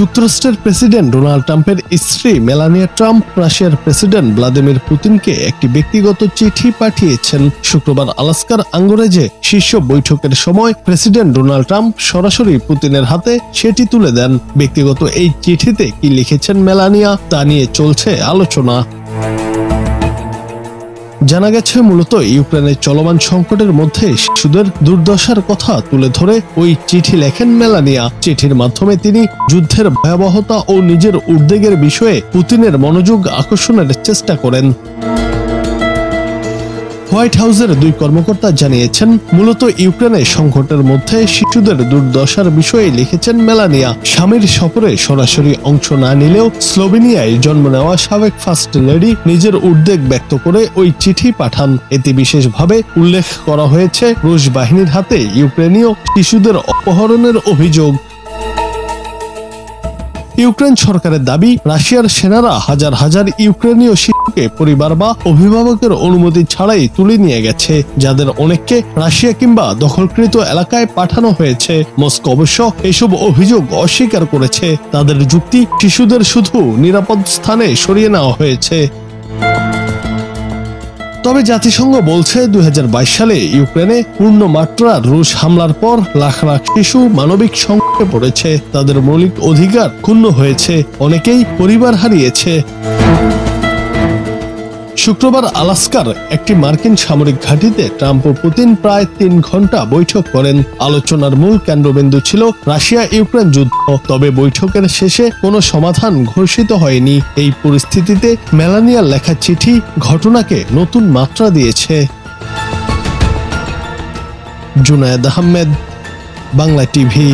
যুক্তরাষ্ট্রের president Donald ট্রাম্পের স্ত্রী মেলানিয়া ট্রাম্প রাশিয়ার প্রেসিডেন্ট ভ্লাদিমির পুতিনকে একটি ব্যক্তিগত চিঠি পাঠিয়েছেন। শুক্রবার আলাস্কার আঙ্গোরেজে শীর্ষ বৈঠকের সময় প্রেসিডেন্ট ডোনাল্ড ট্রাম্প সরাসরি পুতিনের হাতে সেটি তুলে দেন। ব্যক্তিগত এই চিঠিতে কি লিখেছেন মেলানিয়া তা নিয়ে চলছে আলোচনা। জানা গেছে, মূলত ইউক্রেনের চলমান সংকটের মধ্যে শিশুদের দুর্দশার কথা তুলে ধরে ওই চিঠি লেখেন মেলানিয়া। চিঠির মাধ্যমে তিনি যুদ্ধের ভয়াবহতা ও নিজের উদ্বেগের বিষয়ে পুতিনের মনোযোগ আকর্ষণের চেষ্টা করেন। হোয়াইট হাউসের দুই কর্মকর্তা জানিয়েছেন, মূলত ইউক্রেনের সংকটের মধ্যে শিশুদের দুর্দশার বিষয়ে লিখেছেন মেলানিয়া। স্বামীর সফরে সরাসরি অংশ না নিলেও স্লোভেনিয়ায় জন্ম নেওয়া সাবেক ফার্স্ট লেডি নিজের উদ্বেগ ব্যক্ত করে ওই চিঠি পাঠান। এতে বিশেষভাবে উল্লেখ করা হয়েছে রুশ বাহিনীর হাতে ইউক্রেনীয় শিশুদের অপহরণের অভিযোগ। ইউক্রেন সরকারের দাবি, রাশিয়ার সেনারা হাজার হাজার ইউক্রেনীয় শিশুকে পরিবার বা অভিভাবকের অনুমতি ছাড়াই তুলে নিয়ে গেছে, যাদের অনেককে রাশিয়া কিংবা দখলকৃত এলাকায় পাঠানো হয়েছে। মস্কো অবশ্য এসব অভিযোগ অস্বীকার করেছে। তাদের যুক্তি, শিশুদের শুধু নিরাপদ স্থানে সরিয়ে নেওয়া হয়েছে। তবে জাতিসংঘ বলছে 2022 সালে ইউক্রেনে পূর্ণমাত্রা রুশ হামলার পর লাখ লাখ শিশু মানবিক সংকটে পড়েছে। তাদের মৌলিক অধিকার ক্ষুণ্ণ হয়েছে, অনেকেই পরিবার হারিয়েছে। শুক্রবার আলাস্কার একটি মার্কিন সামরিক ঘাঁটিতে ট্রাম্প ও পুতিন প্রায় 3 ঘন্টা বৈঠক করেন। আলোচনার মূল কেন্দ্রবিন্দু ছিল রাশিয়া ইউক্রেন যুদ্ধ। তবে বৈঠকের শেষে কোনো সমাধান ঘোষিত হয়নি। এই পরিস্থিতিতে মেলানিয়ার লেখা চিঠি ঘটনাকে নতুন মাত্রা দিয়েছে। জুনায়েদ আহমেদ, বাংলা টিভি।